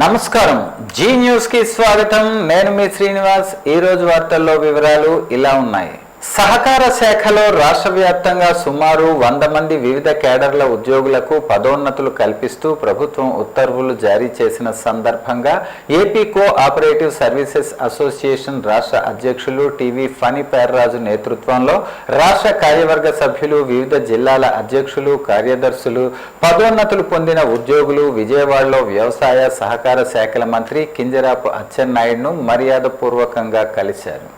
నమస్కారం G news కి స్వాగతం. నేను మీ శ్రీనివాస్. ఈ రోజు వార్తల్లో వివరాలు ఇలా ఉన్నాయి. సహకార శాఖలో రాష్ట్ర వ్యాప్తంగా సుమారు 100 మంది వివిధ కేడర్ల ఉద్యోగులకు పదోన్నతులు కల్పిస్తూ ప్రభుత్వం ఉత్తర్వులు జారీ చేసిన సందర్భంగా AP co operative services association రాష్ట్ర అధ్యక్షులు టీవీ ఫణి పేర్రాజు నేతృత్వంలో రాష్ట్ర కార్యవర్గ సభ్యులు, వివిధ జిల్లాల అధ్యక్షులు, కార్యదర్శులు, పదోన్నతులు పొందిన ఉద్యోగులు విజయవాడలో వ్యవసాయ సహకార శాఖల మంత్రి కింజరాపు అచ్చెన్నాయుడును మర్యాదపూర్వకంగా కలిశారు.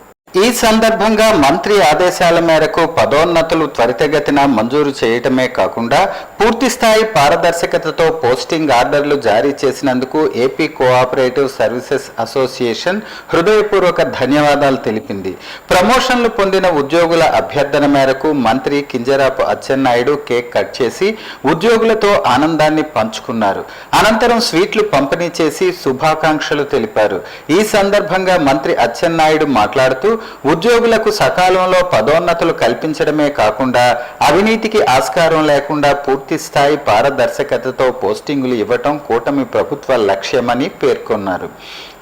ఈ సందర్భంగా మంత్రి ఆదేశాల మేరకు పదోన్నతులు త్వరితగతిన మంజూరు చేయటమే కాకుండా పూర్తిస్థాయి పారదర్శకతతో పోస్టింగ్ ఆర్డర్లు జారీ చేసినందుకు ఏపీ కోఆపరేటివ్ సర్వీసెస్ అసోసియేషన్ హృదయపూర్వక ధన్యవాదాలు తెలిపింది. ప్రమోషన్లు పొందిన ఉద్యోగుల అభ్యర్థన మేరకు మంత్రి కింజరాపు అచ్చెన్నాయుడు కేక్ కట్ చేసి ఉద్యోగులతో ఆనందాన్ని పంచుకున్నారు. అనంతరం స్వీట్లు పంపిణీ చేసి శుభాకాంక్షలు తెలిపారు. ఈ సందర్భంగా మంత్రి అచ్చెన్నాయుడు మాట్లాడుతూ ఉద్యోగులకు సకాలంలో పదోన్నతులు కల్పించడమే కాకుండా అవినీతికి ఆస్కారం లేకుండా పూర్తి స్థాయి పారదర్శకతతో పోస్టింగులు ఇవ్వటం కూటమి ప్రభుత్వ లక్ష్యమని పేర్కొన్నారు.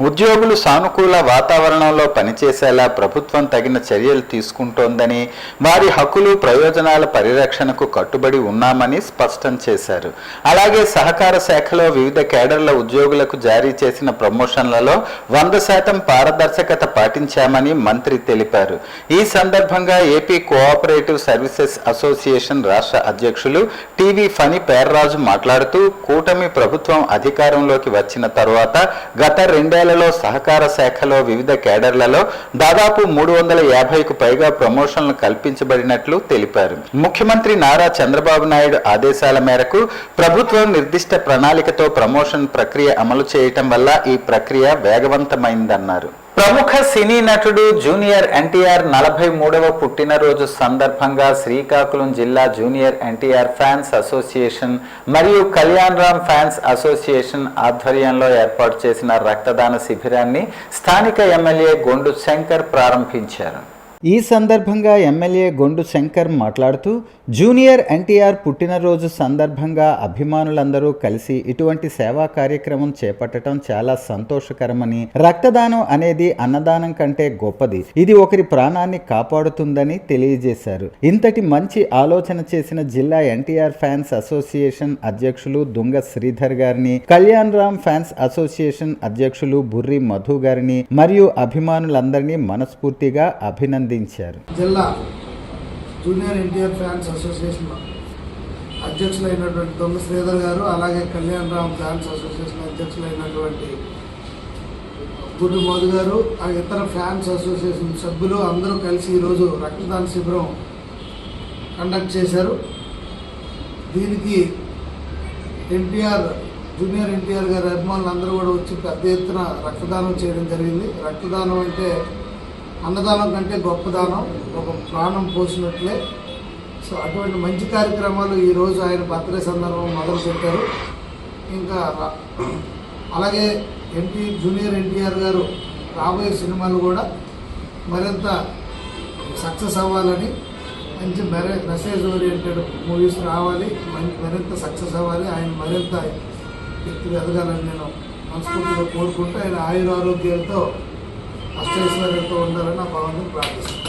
ఉద్యోగులు సానుకూల వాతావరణంలో పనిచేసేలా ప్రభుత్వం తగిన చర్యలు తీసుకుంటోందని, వారి హక్కులు ప్రయోజనాల పరిరక్షణకు కట్టుబడి ఉన్నామని స్పష్టం చేశారు. అలాగే సహకార శాఖలో వివిధ కేడర్ల ఉద్యోగులకు జారీ చేసిన ప్రమోషన్లలో 100% పారదర్శకత పాటించామని మంత్రి తెలిపారు. ఈ సందర్భంగా ఏపీ కోఆపరేటివ్ సర్వీసెస్ అసోసియేషన్ రాష్ట్ర అధ్యక్షులు టీవీ ఫణి పేర్రాజు మాట్లాడుతూ కూటమి ప్రభుత్వం అధికారంలోకి వచ్చిన తర్వాత గత 2 ఏళ్లలో సహకార శాఖలో వివిధ కేడర్లలో దాదాపు 350కు పైగా ప్రమోషన్లు కల్పించబడినట్లు తెలిపారు. ముఖ్యమంత్రి నారా చంద్రబాబు నాయుడు ఆదేశాల మేరకు ప్రభుత్వం నిర్దిష్ట ప్రణాళికతో ప్రమోషన్ ప్రక్రియ అమలు చేయటం వల్ల ఈ ప్రక్రియ వేగవంతమైందన్నారు. ప్రముఖ సినీ నటుడు జూనియర్ ఎన్టీఆర్ 43వ పుట్టినరోజు సందర్భంగా శ్రీకాకుళం జిల్లా జూనియర్ ఎన్టీఆర్ ఫ్యాన్స్ అసోసియేషన్ మరియు కళ్యాణ్ రామ్ ఫ్యాన్స్ అసోసియేషన్ ఆధ్వర్యంలో ఏర్పాటు చేసిన రక్తదాన శిబిరాన్ని స్థానిక ఎమ్మెల్యే గొండు శంకర్ ప్రారంభించారు. ఈ సందర్భంగా ఎమ్మెల్యే గొండు శంకర్ మాట్లాడుతూ జూనియర్ ఎన్టీఆర్ పుట్టినరోజు సందర్భంగా అభిమానులందరూ కలిసి ఇటువంటి సేవా కార్యక్రమం చేపట్టడం చాలా సంతోషకరమని, రక్తదానం అనేది అన్నదానం కంటే గొప్పది, ఇది ఒకరి ప్రాణాన్ని కాపాడుతుందని తెలియజేశారు. ఇంతటి మంచి ఆలోచన చేసిన జిల్లా ఎన్టీఆర్ ఫ్యాన్స్ అసోసియేషన్ అధ్యక్షులు దుంగ శ్రీధర్ గారిని, కళ్యాణ్ రామ్ ఫ్యాన్స్ అసోసియేషన్ అధ్యక్షులు బుర్రి మధు గారిని మరియు అభిమానులందరినీ మనస్ఫూర్తిగా అభినందించారు. జిల్లా జూనియర్ ఎన్టీఆర్ ఫ్యాన్స్ అసోసియేషన్ అధ్యక్షులైనటువంటి దొంగ శ్రీధర్ గారు, అలాగే కళ్యాణ్ రామ్ ఫ్యాన్స్ అసోసియేషన్ అధ్యక్షులైనటువంటి గుడ్డు మోదీ గారు, ఆ ఇతర ఫ్యాన్స్ అసోసియేషన్ సభ్యులు అందరూ కలిసి ఈరోజు రక్తదాన శిబిరం కండక్ట్ చేశారు. దీనికి జూనియర్ ఎన్టీఆర్ గారి అభిమానులు అందరూ కూడా వచ్చి పెద్ద ఎత్తున రక్తదానం చేయడం జరిగింది. రక్తదానం అంటే అన్నదానం కంటే గొప్ప దానం, ఒక ప్రాణం పోసినట్లే. సో అటువంటి మంచి కార్యక్రమాలు ఈరోజు ఆయన బర్త్డే సందర్భం మొదలుపెట్టారు. ఇంకా అలాగే జూనియర్ ఎన్టీఆర్ గారు రాబోయే సినిమాలు కూడా మరింత సక్సెస్ అవ్వాలని, మంచి మెసేజ్ ఓరియంటెడ్ మూవీస్ రావాలి, మరింత సక్సెస్ అవ్వాలి, ఆయన మరింత ఎత్తుకు ఎదగాలని నేను మనస్ఫూర్తిగా కోరుకుంటూ ఆయన ఆయురారోగ్యాలతో అష్టైశ్వర్యంతో ఉండాలని నా భావనను ప్రార్థిస్తున్నాను.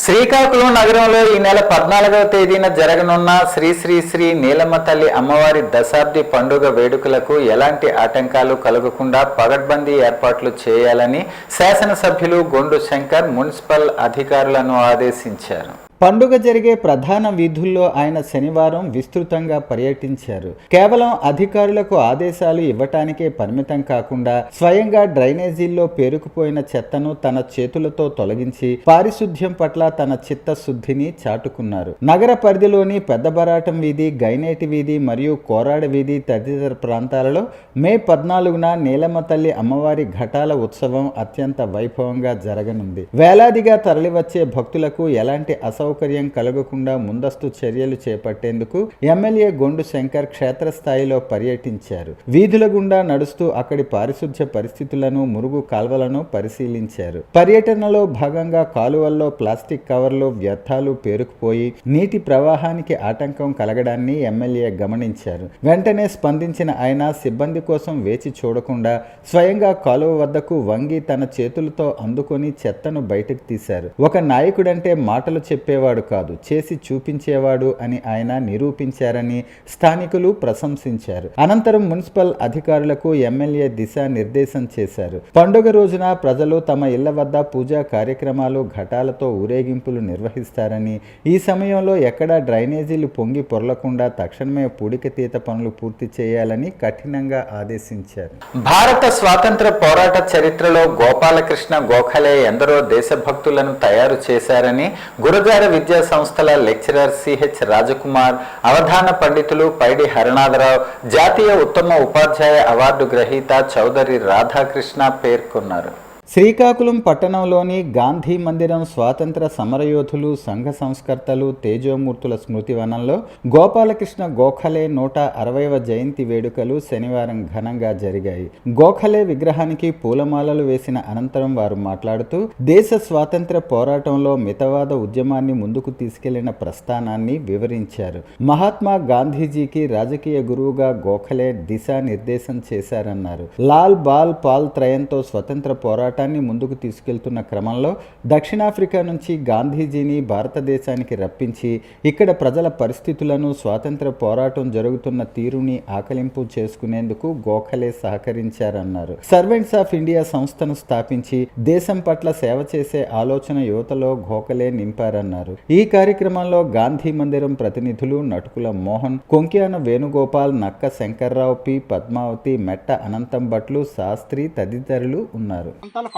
శ్రీకాకుళం నగరంలో ఈ నెల 14వ తేదీన జరగనున్న శ్రీ శ్రీ శ్రీ నీలమ్మ తల్లి అమ్మవారి దశాబ్ది పండుగ వేడుకలకు ఎలాంటి ఆటంకాలు కలగకుండా పగడ్బందీ ఏర్పాట్లు చేయాలని శాసనసభ్యులు గొండు శంకర్ మున్సిపల్ అధికారులను ఆదేశించారు. పండుగ జరిగే ప్రధాన వీధుల్లో ఆయన శనివారం విస్తృతంగా పర్యటించారు. కేవలం అధికారులకు ఆదేశాలు ఇవ్వటానికే పరిమితం కాకుండా స్వయంగా డ్రైనేజీల్లో పేరుకుపోయిన చెత్తను తన చేతులతో తొలగించి పారిశుద్ధ్యం పట్ల తన చిత్తశుద్ధిని చాటుకున్నారు. నగర పరిధిలోని పెద్దబరాటం వీధి, గైనేటి వీధి మరియు కోరాడ వీధి తదితర ప్రాంతాలలో మే 14న నీలమ్మ తల్లి అమ్మవారి ఘటాల ఉత్సవం అత్యంత వైభవంగా జరగనుంది. వేలాదిగా తరలివచ్చే భక్తులకు ఎలాంటి అసౌకర్యం అసౌకర్యం కలగకుండా ముందస్తు చర్యలు చేపట్టేందుకు ఎమ్మెల్యే గొండు శంకర్ క్షేత్రస్థాయిలో పర్యటించారు. వీధుల గుండా నడుస్తూ అక్కడి పారిశుధ్య పరిస్థితులను, మురుగు కాల్వలను పరిశీలించారు. పర్యటనలో భాగంగా కాలువల్లో ప్లాస్టిక్ కవర్లు, వ్యర్థాలు పేరుకుపోయి నీటి ప్రవాహానికి ఆటంకం కలగడాన్ని ఎమ్మెల్యే గమనించారు. వెంటనే స్పందించిన ఆయన సిబ్బంది కోసం వేచి చూడకుండా స్వయంగా కాలువ వద్దకు వంగి తన చేతులతో అందుకొని చెత్తను బయటకు తీశారు. ఒక నాయకుడంటే మాటలు చెప్పేవాడు కాదు, చేసి చూపించేవాడు అని ఆయన నిరూపించారని స్థానికులు ప్రశంసించారు. అనంతరం మున్సిపల్ అధికారులకు ఎమ్మెల్యే దిశానిర్దేశం చేశారు. పండుగ రోజున ప్రజలు తమ ఇళ్ల వద్ద పూజా కార్యక్రమాలు, ఘటాలతో ఊరేగింపులు నిర్వహిస్తారని, ఈ సమయంలో ఎక్కడా డ్రైనేజీలు పొంగి పొరలకుండా తక్షణమే పూడికతీత పనులు పూర్తి చేయాలని కఠినంగా ఆదేశించారు. భారత స్వాతంత్ర పోరాట చరిత్రలో గోపాలకృష్ణ గోఖలే ఎందరో దేశభక్తులను తయారు చేశారని గురజార విద్యా సంస్థల లెక్చరర్ సిహెచ్ రాజకుమార్, అవధాన పండితులు పైడి హరనాథరావు, జాతీయ ఉత్తమ ఉపాధ్యాయ అవార్డు గ్రహీత చౌదరి రాధాకృష్ణ పేర్కొన్నారు. శ్రీకాకుళం పట్టణంలోని గాంధీ మందిరం స్వాతంత్ర సమరయోధులు, సంఘ సంస్కర్తలు, తేజోమూర్తుల స్మృతివనంలో గోపాలకృష్ణ గోఖలే 160వ జయంతి వేడుకలు శనివారం ఘనంగా జరిగాయి. గోఖలే విగ్రహానికి పూలమాలలు వేసిన అనంతరం వారు మాట్లాడుతూ దేశ స్వాతంత్ర పోరాటంలో మితవాద ఉద్యమాన్ని ముందుకు తీసుకెళ్లిన ప్రస్థానాన్ని వివరించారు. మహాత్మా గాంధీజీకి రాజకీయ గురువుగా గోఖలే దిశానిర్దేశం చేశారన్నారు. లాల్ బాల్ పాల్ త్రయంతో స్వతంత్ర పోరాటం ముందుకు తీసుకెళ్తున్న క్రమంలో దక్షిణాఫ్రికా నుంచి గాంధీజీని భారతదేశానికి రప్పించి ఇక్కడ ప్రజల పరిస్థితులను, స్వాతంత్ర పోరాటం జరుగుతున్న తీరుని ఆకలింపు చేసుకునేందుకు గోఖలే సహకరించారన్నారు. సర్వెంట్స్ ఆఫ్ ఇండియా సంస్థను స్థాపించి దేశం పట్ల సేవ చేసే ఆలోచన యువతలో గోఖలే నింపారన్నారు. ఈ కార్యక్రమంలో గాంధీ మందిరం ప్రతినిధులు నటుకుల మోహన్, కొంక్యాన వేణుగోపాల్, నక్క శంకర్రావు, పి పద్మావతి, మెట్ట అనంతం భట్లు, శాస్త్రి తదితరులు ఉన్నారు.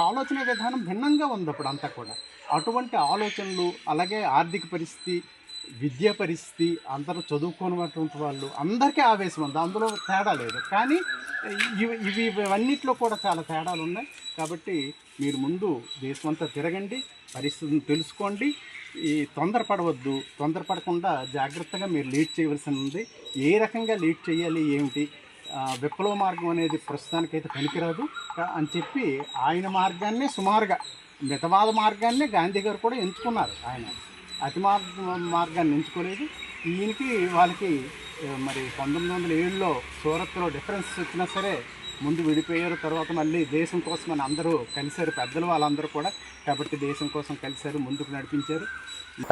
ఆలోచన విధానం భిన్నంగా ఉంది అప్పుడు అంతా కూడా. అటువంటి ఆలోచనలు, అలాగే ఆర్థిక పరిస్థితి, విద్యా పరిస్థితి, అందరూ చదువుకున్నటువంటి వాళ్ళు అందరికీ ఆవేశం ఉంది, అందులో తేడా లేదు. కానీ ఇవన్నిట్లో కూడా చాలా తేడాలు ఉన్నాయి. కాబట్టి మీరు ముందు దేశమంతా తిరగండి, పరిస్థితిని తెలుసుకోండి, తొందరపడవద్దు. తొందరపడకుండా జాగ్రత్తగా మీరు లీడ్ చేయవలసి ఉంది. ఏ రకంగా లీడ్ చేయాలి, ఏమిటి, విప్లవ మార్గం అనేది ప్రస్తుతానికైతే పనికిరాదు అని చెప్పి ఆయన మార్గాన్నే, సుమారుగా మితవాద మార్గాన్నే గాంధీ గారు కూడా ఎంచుకున్నారు. ఆయన అతి మార్గాన్ని ఎంచుకోలేదు. ఈయనకి వాళ్ళకి మరి 1907లో సూరత్లో డిఫరెన్స్ వచ్చినా సరే ముందు విడిపోయారు. తర్వాత మళ్ళీ దేశం కోసం అని అందరూ కలిశారు, పెద్దలు వాళ్ళందరూ కూడా. కాబట్టి దేశం కోసం కలిశారు, ముందుకు నడిపించారు.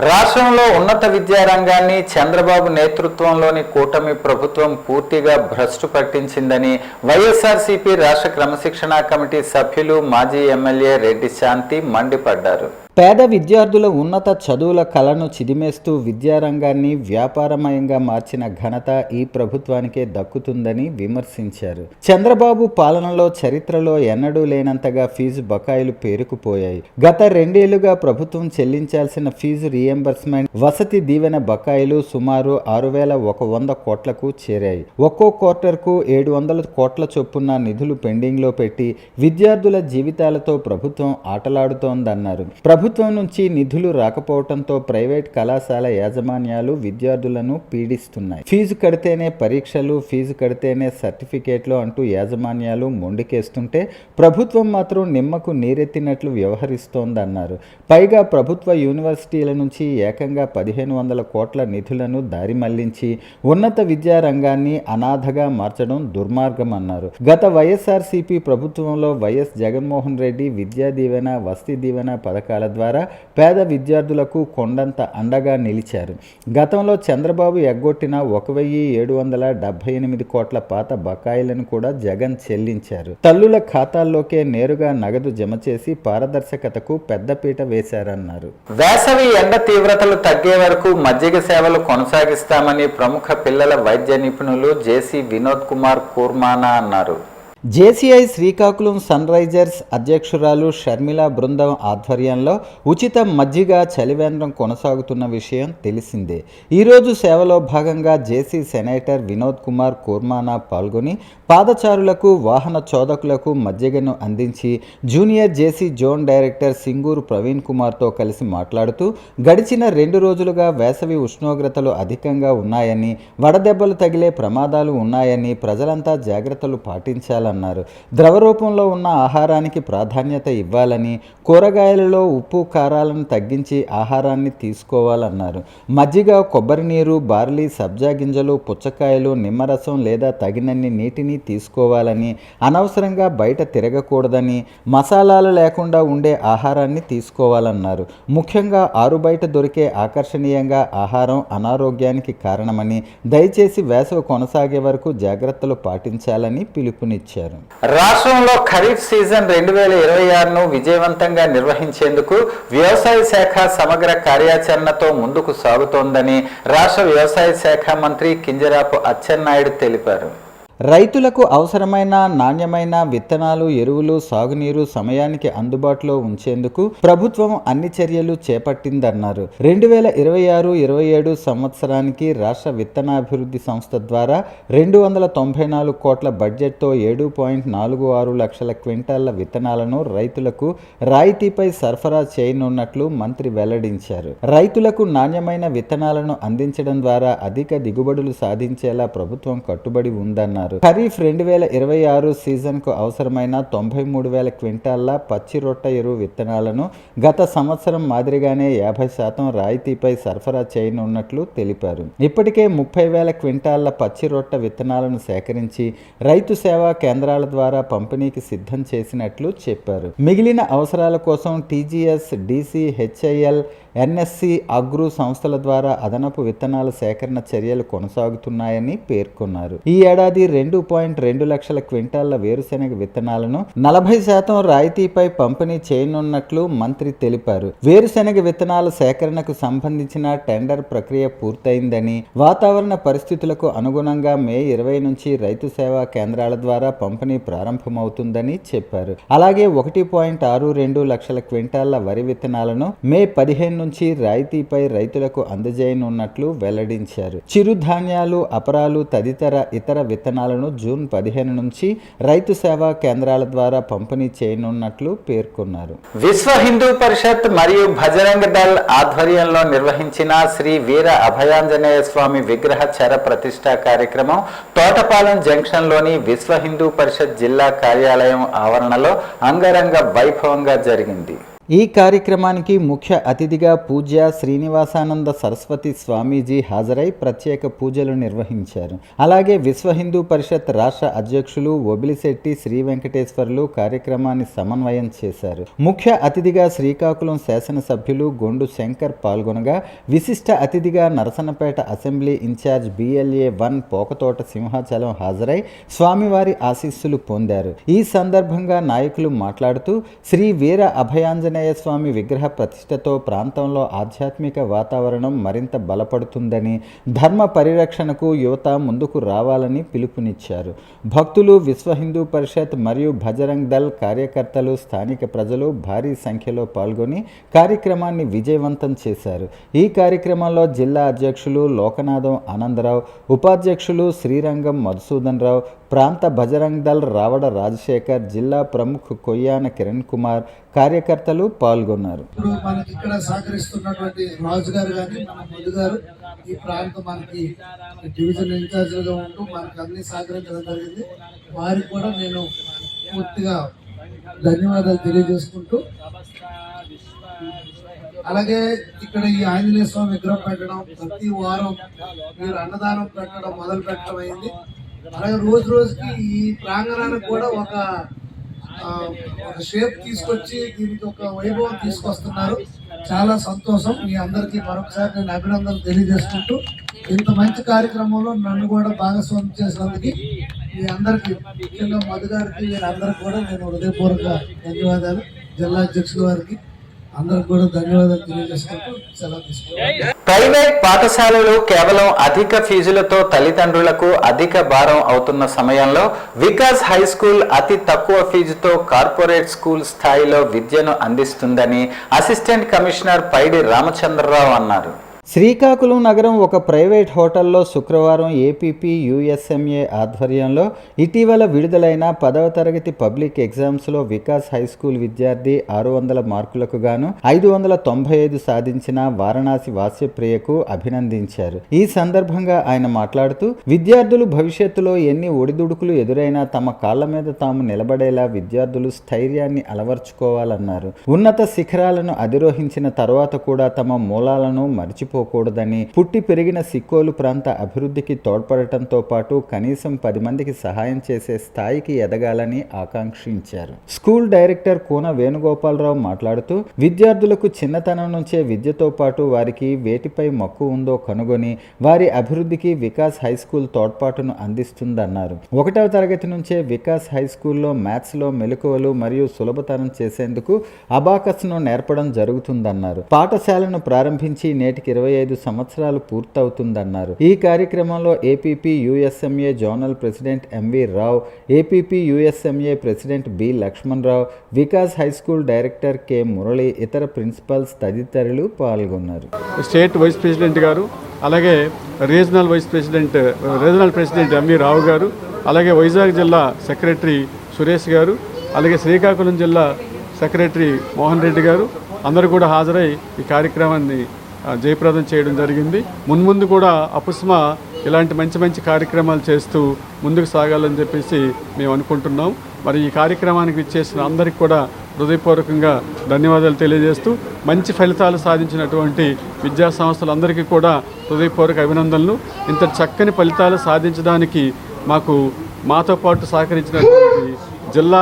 రాష్ట్రంలో ఉన్నత విద్యా రంగాన్ని చంద్రబాబు నేతృత్వంలోని కూటమి ప్రభుత్వం పూర్తిగా భ్రష్టు పట్టించిందని వైఎస్ఆర్సీపీ రాష్ట్ర క్రమశిక్షణా కమిటీ సభ్యులు, మాజీ ఎమ్మెల్యే రెడ్డి శాంతి మండిపడ్డారు. పేద విద్యార్థుల ఉన్నత చదువుల కళను చిదిమేస్తూ విద్యారంగాన్ని వ్యాపారమయంగా మార్చిన ఘనత ఈ ప్రభుత్వానికే దక్కుతుందని విమర్శించారు. చంద్రబాబు పాలనలో చరిత్రలో ఎన్నడూ లేనంతగా ఫీజు బకాయిలు పేరుకుపోయాయి. గత 2 ఏళ్లుగా ప్రభుత్వం చెల్లించాల్సిన ఫీజు రీఎంబర్స్మెంట్, వసతి దీవెన బకాయిలు సుమారు 6,100 కోట్లకు చేరాయి. ఒక్కో క్వార్టర్కు 700 కోట్ల చొప్పున నిధులు పెండింగ్లో పెట్టి విద్యార్థుల జీవితాలతో ప్రభుత్వం ఆటలాడుతోందన్నారు. ప్రభుత్వం నుంచి నిధులు రాకపోవడంతో ప్రైవేట్ కళాశాల యాజమాన్యాలు విద్యార్థులను పీడిస్తున్నాయి. ఫీజు కడితేనే పరీక్షలు, ఫీజు కడితేనే సర్టిఫికేట్లు అంటూ యాజమాన్యాలు మొండికేస్తుంటే ప్రభుత్వం మాత్రం నిమ్మకు నీరెత్తినట్లు వ్యవహరిస్తోందన్నారు. పైగా ప్రభుత్వ యూనివర్సిటీల నుంచి ఏకంగా 1,500 కోట్ల నిధులను దారి మళ్లించి ఉన్నత విద్యా రంగాన్ని అనాథగా మార్చడం దుర్మార్గం అన్నారు. గత వైఎస్ఆర్సీపీ ప్రభుత్వంలో వైఎస్ జగన్మోహన్ రెడ్డి విద్యా దీవెన, వసతి దీవెన పథకాల ద్వారా పేద విద్యార్థులకు కొండంత అండగా నిలిచారు. గతంలో చంద్రబాబు ఎగ్గొట్టిన 1,778 కోట్ల పాత బకాయిలను కూడా జగన్ చెల్లించారు. తల్లుల ఖాతాల్లోకే నేరుగా నగదు జమ చేసి పారదర్శకతకు పెద్దపీట వేశారన్నారు. వేసవి ఎండ తీవ్రతలు తగ్గే వరకు మజ్జిగ సేవలు కొనసాగిస్తామని ప్రముఖ పిల్లల వైద్య నిపుణులు జేసీ వినోద్ కుమార్ కూర్మానా అన్నారు. జేసీఐ శ్రీకాకుళం సన్ రైజర్స్ అధ్యక్షురాలు షర్మిల బృందం ఆధ్వర్యంలో ఉచిత మజ్జిగ చలివేంద్రం కొనసాగుతున్న విషయం తెలిసిందే. ఈరోజు సేవలో భాగంగా జేసీ సెనేటర్ వినోద్ కుమార్ కోర్మానా పాల్గొని పాదచారులకు వాహన చోదకులకు మజ్జిగను అందించి జూనియర్ జేసీ జోన్ డైరెక్టర్ సింగూరు ప్రవీణ్ కుమార్తో కలిసి మాట్లాడుతూ గడిచిన 2 రోజులుగా వేసవి ఉష్ణోగ్రతలు అధికంగా ఉన్నాయని, వడదెబ్బలు తగిలే ప్రమాదాలు ఉన్నాయని ప్రజలంతా జాగ్రత్తలు పాటించాలన్నారు. ద్రవ రూపంలో ఉన్న ఆహారానికి ప్రాధాన్యత ఇవ్వాలని, కూరగాయలలో ఉప్పు కారాలను తగ్గించి ఆహారాన్ని తీసుకోవాలన్నారు. మజ్జిగ, కొబ్బరి నీరు, బార్లీ, సబ్జా గింజలు, పుచ్చకాయలు, నిమ్మరసం లేదా తగినన్ని నీటిని తీసుకోవాలని, అనవసరంగా బయట తిరగకూడదని, మసాలాలు లేకుండా ఉండే ఆహారాన్ని తీసుకోవాలన్నారు. ముఖ్యంగా ఆరుబయట దొరికే ఆకర్షణీయంగా ఆహారం అనారోగ్యానికి కారణమని, దయచేసి వేసవి కొనసాగే వరకు జాగ్రత్తలు పాటించాలని పిలుపునిచ్చారు. రాష్ట్రంలో ఖరీఫ్ సీజన్ 2026ను విజయవంతంగా నిర్వహించేందుకు వ్యవసాయ శాఖ సమగ్ర కార్యాచరణతో ముందుకు సాగుతోందని రాష్ట్ర వ్యవసాయ శాఖ మంత్రి కింజరాపు అచ్చెన్నాయుడు తెలిపారు. రైతులకు అవసరమైన నాణ్యమైన విత్తనాలు, ఎరువులు, సాగునీరు సమయానికి అందుబాటులో ఉంచేందుకు ప్రభుత్వం అన్ని చర్యలు చేపట్టిందన్నారు. 2026-27 సంవత్సరానికి రాష్ట్ర విత్తనాభివృద్ధి సంస్థ ద్వారా 294 కోట్ల బడ్జెట్తో 7.46 లక్షల క్వింటాళ్ల విత్తనాలను రైతులకు రాయితీపై సరఫరా చేయనున్నట్లు మంత్రి వెల్లడించారు. రైతులకు నాణ్యమైన విత్తనాలను అందించడం ద్వారా అధిక దిగుబడులు సాధించేలా ప్రభుత్వం కట్టుబడి ఉందన్నారు. ఖరీఫ్ 2026 సీజన్కు అవసరమైన 93,000 క్వింటాళ్ల పచ్చి రొట్ట ఎరువు విత్తనాలను గత సంవత్సరం మాదిరిగానే 50% రాయితీపై సరఫరా చేయనున్నట్లు తెలిపారు. ఇప్పటికే 30,000 క్వింటాళ్ల పచ్చి రొట్ట విత్తనాలను సేకరించి రైతు సేవా కేంద్రాల ద్వారా పంపిణీకి సిద్ధం చేసినట్లు చెప్పారు. మిగిలిన అవసరాల కోసం టీజీఎస్, డీసీ, హెచ్ఐఎల్, ఎన్ఎస్సి, అగ్రు సంస్థల ద్వారా అదనపు విత్తనాల సేకరణ చర్యలు కొనసాగుతున్నాయని పేర్కొన్నారు. ఈ ఏడాది 2.2 లక్షల క్వింటాళ్ల వేరుశెనగ విత్తనాలను 40% రాయితీపై పంపిణీ చేయనున్నట్లు మంత్రి తెలిపారు. వేరుశెనగ విత్తనాల సేకరణకు సంబంధించిన టెండర్ ప్రక్రియ పూర్తయిందని, వాతావరణ పరిస్థితులకు అనుగుణంగా మే 20 నుంచి రైతు సేవా కేంద్రాల ద్వారా పంపిణీ ప్రారంభమవుతుందని చెప్పారు. అలాగే 1.62 లక్షల క్వింటాళ్ల వరి విత్తనాలను మే 15 నుంచి రాయితీపై రైతులకు అందజేయనున్నట్లు వెల్లడించారు. చిరుధాన్యాలు, అపరాలు తదితర ఇతర విత్తనాలను జూన్ 15 నుంచి రైతు సేవా కేంద్రాల ద్వారా పంపిణీ చేయనున్నట్లు పేర్కొన్నారు. విశ్వ హిందూ పరిషత్ మరియు భజరంగ దళ్ ఆధ్వర్యంలో నిర్వహించిన శ్రీ వీర అభయాంజనేయ స్వామి విగ్రహ చర ప్రతిష్ఠా కార్యక్రమం తోటపాలెం జంక్షన్లోని విశ్వ హిందూ పరిషత్ జిల్లా కార్యాలయం ఆవరణలో అంగరంగ వైభవంగా జరిగింది. ఈ కార్యక్రమానికి ముఖ్య అతిథిగా పూజ్య శ్రీనివాసానంద సరస్వతి స్వామీజీ హాజరై ప్రత్యేక పూజలు నిర్వహించారు. అలాగే విశ్వ హిందూ పరిషత్ రాష్ట్ర అధ్యక్షులు ఒబిలిశెట్టి శ్రీ వెంకటేశ్వర్లు కార్యక్రమాన్ని సమన్వయం చేశారు. ముఖ్య అతిథిగా శ్రీకాకుళం శాసనసభ్యులు గొండు శంకర్ పాల్గొనగా, విశిష్ట అతిథిగా Narasannapeta assembly in charge BLA 1 Pokathota Simhachalam హాజరై స్వామివారి ఆశీస్సులు పొందారు. ఈ సందర్భంగా నాయకులు మాట్లాడుతూ శ్రీ వీర అభయాంజనేయ స్వామి విగ్రహ ప్రతిష్టతో ప్రాంతంలో ఆధ్యాత్మిక వాతావరణం మరింత బలపడుతుందని, ధర్మ పరిరక్షణకు యువత ముందుకు రావాలని పిలుపునిచ్చారు. భక్తులు, విశ్వ హిందూ పరిషత్ మరియు భజరంగ్ దళ్ కార్యకర్తలు, స్థానిక ప్రజలు భారీ సంఖ్యలో పాల్గొని కార్యక్రమాన్ని విజయవంతం చేశారు. ఈ కార్యక్రమంలో జిల్లా అధ్యక్షులు లోకనాథం ఆనందరావు, ఉపాధ్యక్షులు శ్రీరంగం మధుసూదన్ రావు, ప్రాంత భజరంగ్ దళ్ రావడ రాజశేఖర్, జిల్లా ప్రముఖ్ కొయ్యాన కిరణ్ కుమార్, కార్యకర్తలు పాల్గొన్నారు. ఇప్పుడు మనకి ఇక్కడ సహకరిస్తున్నటువంటి రాజు గారు కానీ, మన మధు గారు ఈ ప్రాంతం మనకి డివిజన్ ఇన్ఛార్జ్గా ఉంటూ మనకి అన్ని సహకరించడం జరిగింది. వారికి కూడా నేను పూర్తిగా ధన్యవాదాలు తెలియజేసుకుంటూ, అలాగే ఇక్కడ ఈ ఆంజనేయ స్వామి విగ్రహం పెట్టడం, ప్రతి వారం మీరు అన్నదానం పెట్టడం మొదలు పెట్టడం అయింది. అలాగే రోజు రోజుకి ఈ ప్రాంగణానికి కూడా ఒక షేప్ తీసుకొచ్చి దీనికి ఒక వైభవం తీసుకొస్తున్నారు. చాలా సంతోషం. మీ అందరికీ మరొకసారి నేను అభినందనలు తెలియజేసుకుంటూ, ఇంత మంచి కార్యక్రమంలో నన్ను కూడా భాగస్వామ్యం చేసినందుకు మీ అందరికీ, ముఖ్యంగా మధు గారికి, వీరందరికీ కూడా నేను హృదయపూర్వక ధన్యవాదాలు. జిల్లా అధ్యక్షుల వారికి అందరికి కూడా ధన్యవాదాలు తెలియజేసుకుంటూ సెలవు తీసుకుంటాను. ప్రైవేట్ పాఠశాలలు కేవలం అధిక ఫీజులతో తల్లిదండ్రులకు అధిక భారం అవుతున్న సమయంలో వికాస్ హై స్కూల్ అతి తక్కువ ఫీజుతో కార్పొరేట్ స్కూల్ స్థాయిలో విద్యను అందిస్తుందని అసిస్టెంట్ కమిషనర్ పైడి రామచంద్రరావు అన్నారు. శ్రీకాకుళం నగరం ఒక ప్రైవేట్ హోటల్లో శుక్రవారం ఏపీపీ యూఎస్ఎంఏ ఆధ్వర్యంలో ఇటీవల విడుదలైన 10వ తరగతి పబ్లిక్ ఎగ్జామ్స్లో వికాస్ హై స్కూల్ విద్యార్థి 600 మార్కులకు గాను 595 సాధించిన వారణాసి వాస్యప్రియకు అభినందించారు. ఈ సందర్భంగా ఆయన మాట్లాడుతూ విద్యార్థులు భవిష్యత్తులో ఎన్ని ఒడిదుడుకులు ఎదురైనా తమ కాళ్ల మీద తాము నిలబడేలా విద్యార్థులు స్థైర్యాన్ని అలవర్చుకోవాలన్నారు. ఉన్నత శిఖరాలను అధిరోహించిన తర్వాత కూడా తమ మూలాలను మర్చిపోకూడదని, పుట్టి పెరిగిన సిక్కోలు ప్రాంత అభివృద్ధికి తోడ్పడటంతో పాటు కనీసం 10 మందికి సహాయం చేసే స్థాయికి ఎదగాలని ఆకాంక్షించారు. స్కూల్ డైరెక్టర్ కూన వేణుగోపాలరావు మాట్లాడుతూ విద్యార్థులకు చిన్నతనం నుంచే విద్యతో పాటు వారికి వేటిపై మక్కువ ఉందో కనుగొని వారి అభివృద్ధికి వికాస్ హై స్కూల్ తోడ్పాటును అందిస్తుందన్నారు. 1వ తరగతి నుంచే వికాస్ హై స్కూల్లో మ్యాథ్స్లో మెలకువలు మరియు సులభతరం చేసేందుకు అబాకస్ను నేర్పడం జరుగుతుందన్నారు. పాఠశాలను ప్రారంభించి నేటికి 25 సంవత్సరాలు పూర్తవుతుందన్నారు. ఈ కార్యక్రమంలో APP USMA zonal president MV Rao, APP USMA president B Lakshmanarao, Vikas high school director K Murali, ఇతర ప్రిన్సిపల్స్ తదితరులు పాల్గొన్నారు. స్టేట్ వైస్ ప్రెసిడెంట్ గారు, అలాగే రీజనల్ ప్రెసిడెంట్ ఎంవి రావు గారు, అలాగే వైజాగ్ జిల్లా సెక్రటరీ సురేష్ గారు, అలాగే శ్రీకాకుళం జిల్లా సెక్రటరీ మోహన్ రెడ్డి గారు అందరూ కూడా హాజరై ఈ కార్యక్రమాన్ని జయప్రదం చేయడం జరిగింది. మున్ముందు కూడా అపుస్మ ఇలాంటి మంచి కార్యక్రమాలు చేస్తూ ముందుకు సాగాలని చెప్పేసి మేము అనుకుంటున్నాం. మరి ఈ కార్యక్రమానికి విచ్చేసిన అందరికీ కూడా హృదయపూర్వకంగా ధన్యవాదాలు తెలియజేస్తూ మంచి ఫలితాలు సాధించినటువంటి విద్యా సంస్థలందరికీ కూడా హృదయపూర్వక అభినందనలు. ఇంత చక్కని ఫలితాలు సాధించడానికి మాతో పాటు సహకరించినటువంటి జిల్లా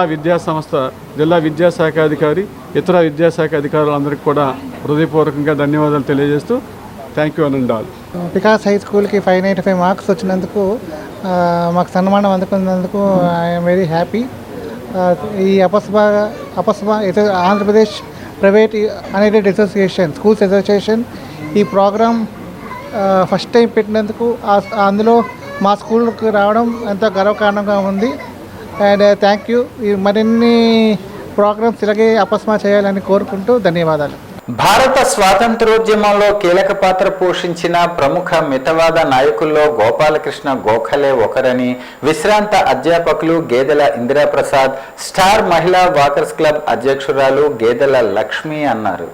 విద్యాశాఖ అధికారి, ఇతర విద్యాశాఖ అధికారులందరికీ కూడా హృదయపూర్వకంగా ధన్యవాదాలు తెలియజేస్తూ thank you and all. Vikas high స్కూల్కి 595 మార్క్స్ వచ్చినందుకు మాకు సన్మానం అందుకున్నందుకు ఐఎమ్ వెరీ హ్యాపీ. ఈ Apusma Andhra Pradesh private unaided schools association ఈ ప్రోగ్రామ్ ఫస్ట్ టైం పెట్టినందుకు అందులో మా స్కూల్కి రావడం ఎంతో గర్వకారణంగా ఉంది. And thank you. మరిన్ని ప్రోగ్రామ్స్ ఇలాగే అపస్మా చేయాలని కోరుకుంటూ ధన్యవాదాలు. భారత స్వాతంత్రోద్యమంలో కీలక పాత్ర పోషించిన ప్రముఖ మితవాద నాయకుల్లో గోపాలకృష్ణ గోఖలే ఒకరని విశ్రాంత అధ్యాపకులు గేదెల ఇందిరాప్రసాద్, స్టార్ మహిళా వాకర్స్ క్లబ్ అధ్యక్షురాలు గేదెల లక్ష్మి అన్నారు.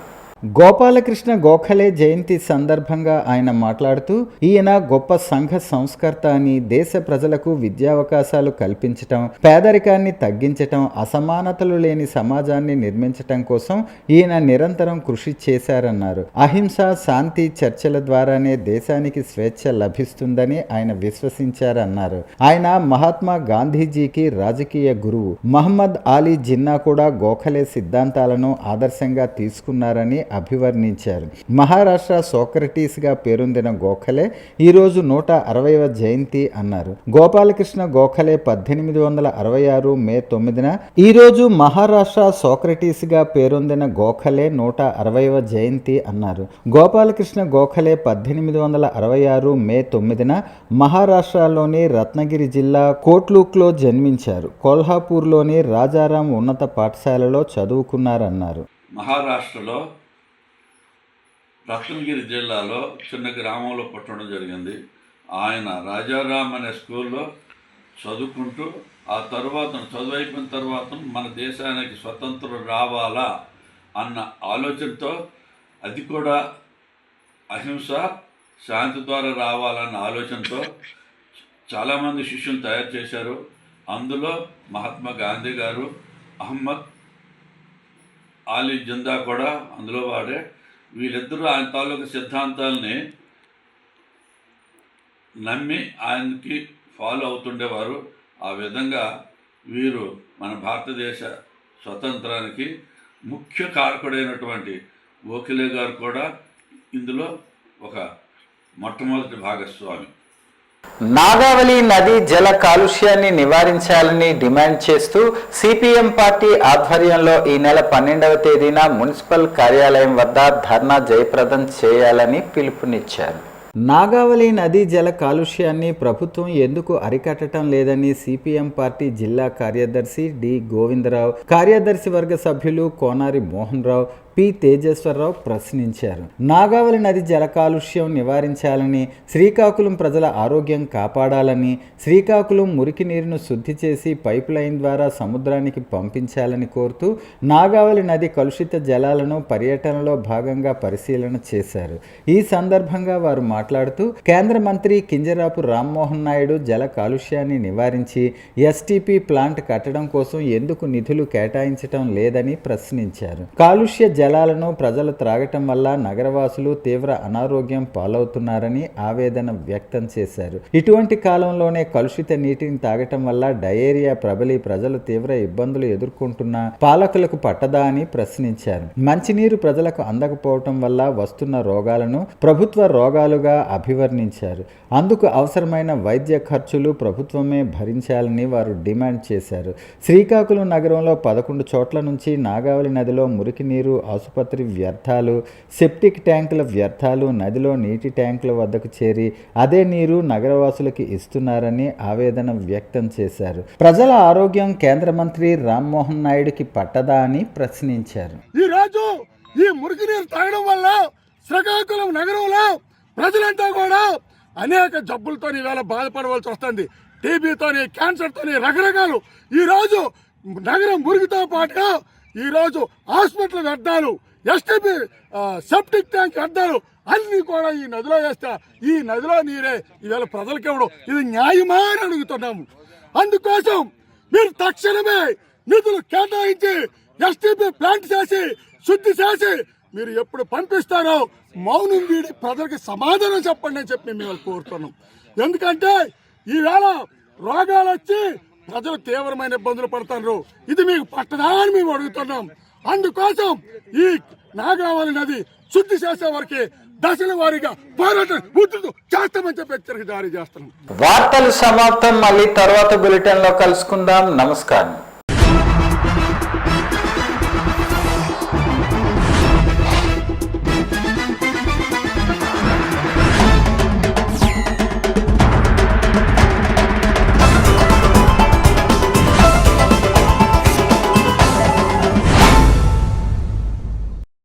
గోపాలకృష్ణ గోఖలే జయంతి సందర్భంగా ఆయన మాట్లాడుతూ ఈయన గొప్ప సంఘ సంస్కర్త అని, దేశ ప్రజలకు విద్యావకాశాలు కల్పించటం, పేదరికాన్ని తగ్గించటం, అసమానతలు లేని సమాజాన్ని నిర్మించటం కోసం ఈయన నిరంతరం కృషి చేశారన్నారు. అహింస, శాంతి చర్చల ద్వారానే దేశానికి స్వేచ్ఛ లభిస్తుందని ఆయన విశ్వసించారన్నారు. ఆయన మహాత్మా గాంధీజీకి రాజకీయ గురువు. మహమ్మద్ అలీ జిన్నా కూడా గోఖలే సిద్ధాంతాలను ఆదర్శంగా తీసుకున్నారని అభివర్ణించారు. మహారాష్ట్ర సోక్రటీస్గా పేరొందిన గోఖలే ఈరోజు 160వ జయంతి అన్నారు. గోపాలకృష్ణ గోఖలే 1866 మే 9న ఈరోజు మహారాష్ట్ర సోక్రటీస్గా పేరొందిన గోఖలే 160వ జయంతి అన్నారు. గోపాలకృష్ణ గోఖలే 1866 మే 9న మహారాష్ట్రలోని రత్నగిరి జిల్లా కోట్లూక్లో జన్మించారు. కోల్హాపూర్లోని రాజారాం ఉన్నత పాఠశాలలో చదువుకున్నారన్నారు. మహారాష్ట్రలో రత్నగిరి జిల్లాలో చిన్న గ్రామంలో పుట్టడం జరిగింది. ఆయన రాజారాం అనే స్కూల్లో చదువుకుంటూ ఆ తర్వాత చదువు అయిపోయిన తర్వాత మన దేశానికి స్వతంత్రం రావాలా అన్న ఆలోచనతో, అది కూడా అహింస శాంతి ద్వారా రావాలన్న ఆలోచనతో చాలామంది శిష్యులు తయారు చేశారు. అందులో మహాత్మా గాంధీ గారు, అహ్మద్ అలీ జిన్నా కూడా అందులో వాడే. వీళ్ళిద్దరూ ఆయన తాలూకు సిద్ధాంతాలని నమ్మి ఆయనకి ఫాలో అవుతుండేవారు. ఆ విధంగా వీరు మన భారతదేశ స్వతంత్రానికి ముఖ్య కారకుడైనటువంటి గోఖలే గారు కూడా ఇందులో ఒక మొట్టమొదటి భాగస్వామి. నాగావళి నది జల కాలుష్యాన్ని నివారించాలని డిమాండ్ చేస్తూ సిపిఎం పార్టీ ఆధ్వర్యంలో ఈ నెల 12వ తేదీన మున్సిపల్ కార్యాలయం వద్ద ధర్నా జయప్రదం చేయాలని పిలుపునిచ్చారు. నాగావళి నదీ జల కాలుష్యాన్ని ప్రభుత్వం ఎందుకు అరికట్టడం లేదని సిపిఎం పార్టీ జిల్లా కార్యదర్శి డి గోవిందరావు, కార్యదర్శి వర్గ సభ్యులు కోనారి మోహన్ రావు, పి తేజేశ్వరరావు ప్రశ్నించారు. నాగావళి నది జల కాలుష్యం నివారించాలని, శ్రీకాకుళం ప్రజల ఆరోగ్యం కాపాడాలని, శ్రీకాకుళం మురికి నీరును శుద్ధి చేసి పైప్ లైన్ ద్వారా సముద్రానికి పంపించాలని కోరుతూ నాగావళి నది కలుషిత జలాలను పర్యటనలో భాగంగా పరిశీలన చేశారు. ఈ సందర్భంగా వారు మాట్లాడుతూ కేంద్ర మంత్రి కింజరాపు రామ్మోహన్ నాయుడు జల కాలుష్యాన్ని నివారించి ఎస్టీపీ ప్లాంట్ కట్టడం కోసం ఎందుకు నిధులు కేటాయించడం లేదని ప్రశ్నించారు. కాలుష్య జలాలను ప్రజలు త్రాగటం వల్ల నగరవాసులు తీవ్ర అనారోగ్యం పాలవుతున్నారని ఆవేదన వ్యక్తం చేశారు. ఇటువంటి కాలంలోనే కలుషిత నీటిని తాగటం వల్ల డయేరియా ప్రబలి ప్రజలు తీవ్ర ఇబ్బందులు ఎదుర్కొంటున్న పాలకులకు పట్టదా అని ప్రశ్నించారు. మంచినీరు ప్రజలకు అందకపోవటం వల్ల వస్తున్న రోగాలను ప్రభుత్వ రోగాలుగా అభివర్ణించారు. అందుకు అవసరమైన వైద్య ఖర్చులు ప్రభుత్వమే భరించాలని వారు డిమాండ్ చేశారు. శ్రీకాకుళం నగరంలో 11 చోట్ల నుంచి నాగావళి నదిలో మురికి నీరు, ఆసుపత్రి వ్యర్థాలు, సెప్టిక్ ట్యాంకుల వ్యర్థాలు నదిలో నీటి ట్యాంకుల వద్దకు చేరి అదే నీరు నగరవాసులకి ఇస్తున్నారని ఆవేదన వ్యక్తం చేశారు. ప్రజల ఆరోగ్యం కేంద్ర మంత్రి రామ్మోహన్ నాయుడుకి పట్టదా అని ప్రశ్నించారు. ఈ రోజు ఈ మురికి నీరు తాగడం వల్ల శ్రీకాకుళం నగరంలో ప్రజలంతా కూడా అనేక జబ్బులతో ఈవేళ బాధపడవలసి వస్తుంది. టీబీతోని, క్యాన్సర్తోని రకరకాలు. ఈరోజు నగరం మురికితో పాటుగా ఈరోజు హాస్పిటల్ వ్యర్థాలు, ఎస్టీపీ సెప్టిక్ ట్యాంక్ వ్యర్థాలు అన్ని కూడా ఈ నదిలో వేస్తా ఈ నదిలో నీరే ఈవేళ ప్రజలకి ఇవ్వడం ఇది న్యాయమా అని అడుగుతున్నాము. అందుకోసం మీరు తక్షణమే నిధులు కేటాయించి ఎస్టీపీ ప్లాంట్ చేసి శుద్ధి చేసి మీరు ఎప్పుడు పంపిస్తారో మౌనం వీడి ప్రజలకు సమాధానం చెప్పండి అని చెప్పి మేము కోరుతున్నాం. ఎందుకంటే ఈవేళ రోగాలు వచ్చి ప్రజలు తీవ్రమైన ఇబ్బందులు పడుతున్నారు. ఇది మీకు పట్టదా అని మేము అడుగుతున్నాం. అందుకోసం ఈ నాగావళి నది శుద్ధి చేసే వరకు దశల వారీగా పోరాటం ఉధృతం చేస్తామని చెప్పి హెచ్చరిక జారీ చేస్తున్నాం. వార్తలు సమాప్తం. మళ్ళీ తర్వాత బులెటిన్ లో కలుసుకుందాం. నమస్కారం.